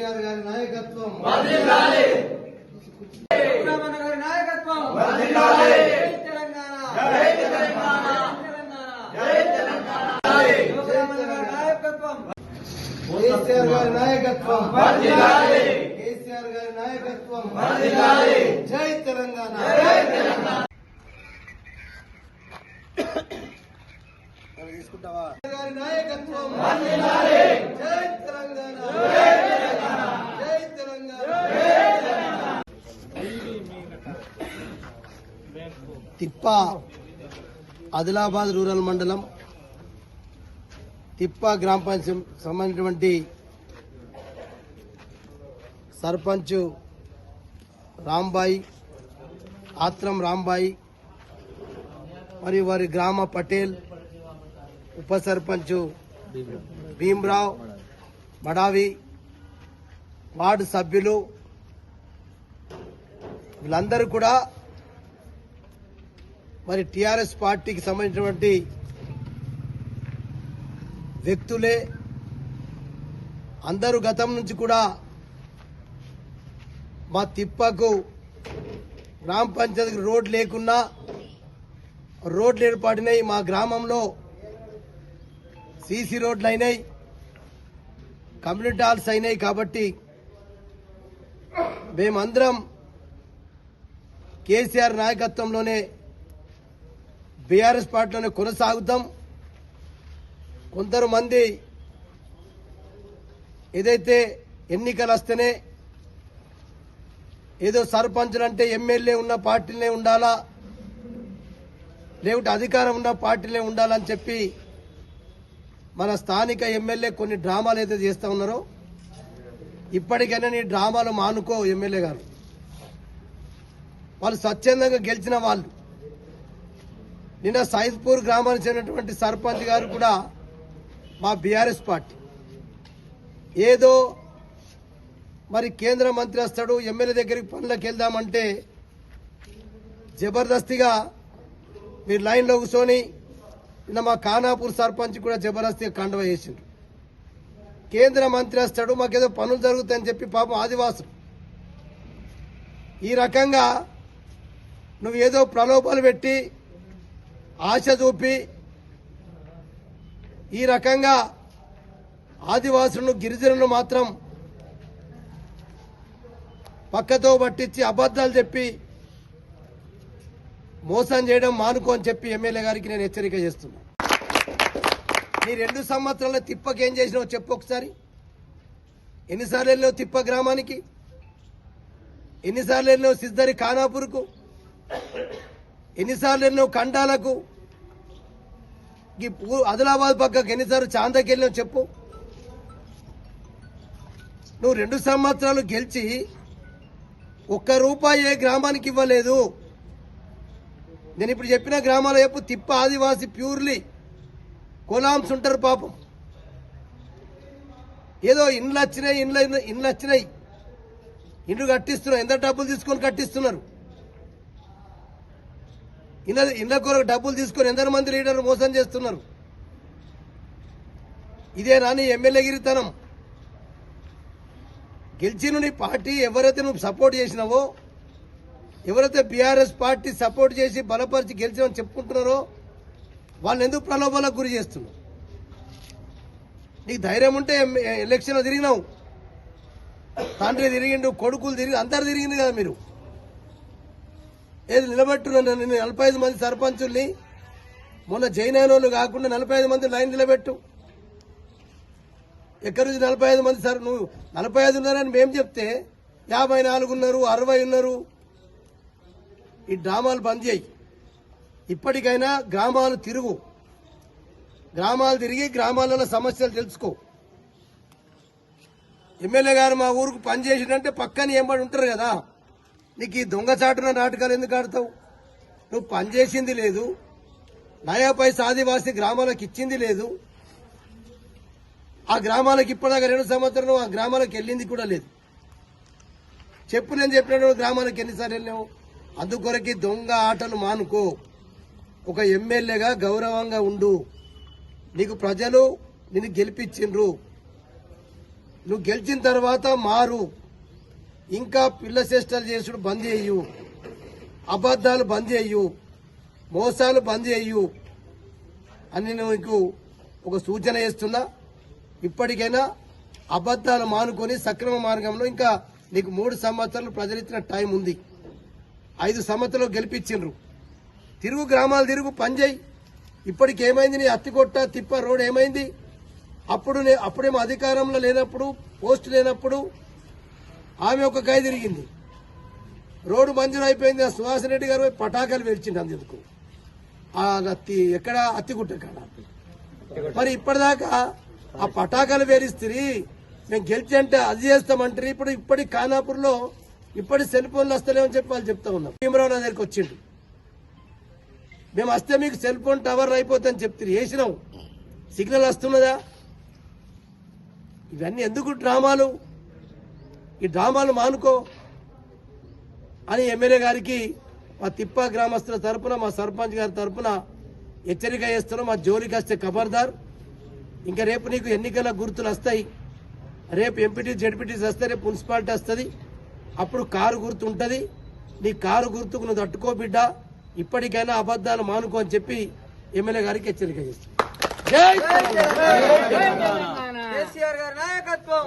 కేసీఆర్ గారి నాయకత్వం గారి నాయకత్వం తెలంగాణ నాయకత్వం కేసీఆర్ గారి నాయకత్వం కేసీఆర్ గారి నాయకత్వం జై తెలంగాణ తీసుకుంటావా గారి నాయకత్వం జై తెలంగాణ జై తెలంగాణ తిప్ప ఆదిలాబాద్ రూరల్ మండలం తిప్ప గ్రామ పంచాయతీ సంబంధించినటువంటి సర్పంచ్ రాంబాయి ఆత్రం రాంబాయి మరియు వారి గ్రామ పటేల్ ఉప సర్పంచ్ భీమ్రావ్ మడావి వార్డు సభ్యులు వీళ్ళందరూ కూడా మరి టిఆర్ఎస్ పార్టీకి సంబంధించినటువంటి వ్యక్తులే. అందరూ గతం నుంచి కూడా మా తిప్పకు గ్రామ పంచాయతీకి రోడ్ లేకున్నా రోడ్లు ఏర్పడినాయి. మా గ్రామంలో సీసీ రోడ్లు అయినాయి, కమ్యూనిటీ హాల్స్ అయినాయి. కాబట్టి మేమందరం కేసీఆర్ నాయకత్వంలోనే బీఆర్ఎస్ పార్టీలోనే కొనసాగుతాం. కొందరు ఏదైతే ఎన్నికలు వస్తేనే ఏదో సర్పంచులు అంటే ఎమ్మెల్యే ఉన్న పార్టీలనే ఉండాలా, లేకుంటే అధికారం ఉన్న పార్టీలనే ఉండాలని చెప్పి మన స్థానిక ఎమ్మెల్యే కొన్ని డ్రామాలు అయితే చేస్తూ ఉన్నారో, ఇప్పటికైనా నీ డ్రామాలు మానుకో ఎమ్మెల్యే గారు. వాళ్ళు స్వచ్ఛందంగా గెలిచిన వాళ్ళు. నిన్న సైద్పూర్ గ్రామానికి చెందినటువంటి సర్పంచ్ గారు కూడా మా బీఆర్ఎస్ పార్టీ. ఏదో మరి కేంద్ర మంత్రి వస్తాడు ఎమ్మెల్యే దగ్గరికి పనులకు వెళ్దామంటే జబర్దస్తిగా మీరు లైన్లో కూర్చొని నిన్న మా ఖానాపూర్ సర్పంచ్ కూడా జబర్దస్తిగా కండవ చేసిండ్రు. కేంద్ర మంత్రి వస్తాడు మాకేదో పనులు జరుగుతాయని చెప్పి పాపం ఆదివాసులు ఈ రకంగా నువ్వు ఏదో ప్రలోభాలు పెట్టి ఆశ చూపి ఈ రకంగా ఆదివాసులను గిరిజనులను మాత్రం పక్కతో పట్టించి అబద్ధాలు చెప్పి మోసం చేయడం మానుకో అని చెప్పి ఎమ్మెల్యే గారికి నేను హెచ్చరిక చేస్తున్నా. నీ 2 సంవత్సరాల తిప్పకి ఏం చేసినావు చెప్పు ఒకసారి. ఎన్నిసార్లు వెళ్ళావు తిప్ప గ్రామానికి? ఎన్నిసార్లు వెళ్ళావు సిద్ధరి ఖానాపూర్కు? ఎన్నిసార్లు వెళ్ళావు కండాలకు? ఆదిలాబాద్ పక్కకు ఎన్నిసార్లు చాందకి వెళ్ళావు చెప్పు. నువ్వు 2 సంవత్సరాలు గెలిచి ₹1 ఏ గ్రామానికి ఇవ్వలేదు. నేను ఇప్పుడు చెప్పిన గ్రామాల చెప్పు. తిప్ప ఆదివాసి ప్యూర్లీ కొలాంస్ ఉంటారు పాపం. ఏదో ఇండ్లు వచ్చినాయి ఇండ్లు కట్టిస్తున్నారు. ఎంత డబ్బులు తీసుకొని కట్టిస్తున్నారు? ఇళ్ళ కొరకు డబ్బులు తీసుకొని ఎందరు మంది లీడర్లు మోసం చేస్తున్నారు. ఇదే నాని ఎమ్మెల్యే గిరితనం. గెలిచిన నీ పార్టీ ఎవరైతే నువ్వు సపోర్ట్ చేసినావో, ఎవరైతే బీఆర్ఎస్ పార్టీ సపోర్ట్ చేసి బలపరిచి గెలిచామని చెప్పుకుంటున్నారో వాళ్ళని ఎందుకు ప్రలోభాలకు గురి చేస్తున్నావు? నీకు ధైర్యం ఉంటే ఎలక్షన్లో తిరిగినావు. తండ్రి తిరిగిండు, కొడుకులు తిరిగి అందరు తిరిగింది కదా. మీరు ఏది నిలబెట్టున్నా నేను 45 మంది సర్పంచుల్ని మొన్న జైన్ వాళ్ళు కాకుండా 45 మంది లైన్ నిలబెట్టు. ఎక్కడి నుంచి 45 మంది సార్? నువ్వు 45 ఉన్నారని మేము చెప్తే 54 ఉన్నారు, 60 ఉన్నారు. ఈ డ్రామాలు బంద్ చేయి. ఇప్పటికైనా గ్రామాలు తిరిగి గ్రామాలలో సమస్యలు తెలుసుకో. ఎమ్మెల్యే గారు మా ఊరుకు పనిచేసిందంటే పక్కన ఏమని ఉంటారు కదా. నీకు ఈ దొంగచాటున నాటకాలు ఎందుకు ఆడతావు? నువ్వు పనిచేసింది లేదు, నయా పైసా ఆదివాసీ గ్రామాలకు ఇచ్చింది లేదు. ఆ గ్రామాలకు ఇప్పటిదాకా 2 సంవత్సరాలు ఆ గ్రామాలకు వెళ్ళింది కూడా లేదు. చెప్పు, నేను చెప్పిన గ్రామాలకు ఎన్నిసార్లు వెళ్ళావు? అందుకొరకి దొంగ ఆటలు మానుకో. ఒక ఎమ్మెల్యేగా గౌరవంగా ఉండు. నీకు ప్రజలు నిన్ను గెలిపించిండ్రు. నువ్వు గెలిచిన తర్వాత మారు, ఇంకా పిల్ల చేష్టలు చేసుడు బంద్ చేయు, అబద్దాలు బంద్ చేయు, మోసాలు బంద్ చేయు అని నీకు ఒక సూచన చేస్తున్నా. ఇప్పటికైనా అబద్దాలు మానుకొని సక్రమ మార్గంలో ఇంకా నీకు 3 సంవత్సరాలు ప్రజలిచ్చిన టైం ఉంది. 5 సంవత్సరాలు గెలిపించిండ్రు. తిరుగు గ్రామాలు తిరుగు పనిచేయి. ఇప్పటికేమైంది? నీ అత్తికొట్ట తిప్ప రోడ్ ఏమైంది? అప్పుడేమో అధికారంలో లేనప్పుడు, పోస్ట్ లేనప్పుడు ఆమె ఒక గై తిరిగింది. రోడ్డు మంజూరు అయిపోయింది. ఆ సుహాస్ రెడ్డి గారు పటాకాలు వెలిచిండు. అందుకు ఎక్కడ అత్తిగుట్ట కాడ. మరి ఇప్పటిదాకా ఆ పటాకాలు వేరిస్తుంది. మేము గెలిచి అంటే అది చేస్తామంటారు. ఇప్పటి ఖానాపూర్లో ఇప్పటి సెల్ ఫోన్లు వస్తలేమని చెప్పి వాళ్ళు చెప్తా ఉన్నాం. భీమరావు నా దగ్గరికి వచ్చిండు. మేము వస్తే మీకు సెల్ ఫోన్ టవర్ అయిపోతుందని చెప్తారు. వేసినాం, సిగ్నల్ వస్తున్నదా? ఇవన్నీ ఎందుకు డ్రామాలు? ఈ డ్రామాలు మానుకో అని ఎమ్మెల్యే గారికి మా తిప్ప గ్రామస్తుల తరపున, మా సర్పంచ్ గారి తరపున హెచ్చరిక చేస్తున్నాం. మా జోలికి వస్తే ఖబర్దార్. ఇంకా రేపు నీకు ఎన్నికల గుర్తులు వస్తాయి. రేపు ఎంపీటీ జెడ్పీటీస్ వస్తాయి. రేపు మున్సిపాలిటీ వస్తుంది. అప్పుడు కారు గుర్తు ఉంటుంది. నీ కారు గుర్తుకు నువ్వు తట్టుకో బిడ్డ. ఇప్పటికైనా అబద్దాలు మానుకో అని చెప్పి ఎమ్మెల్యే గారికి హెచ్చరిక చేస్తాం. జై తెలంగాణ. కేసీఆర్ గారి నాయకత్వం.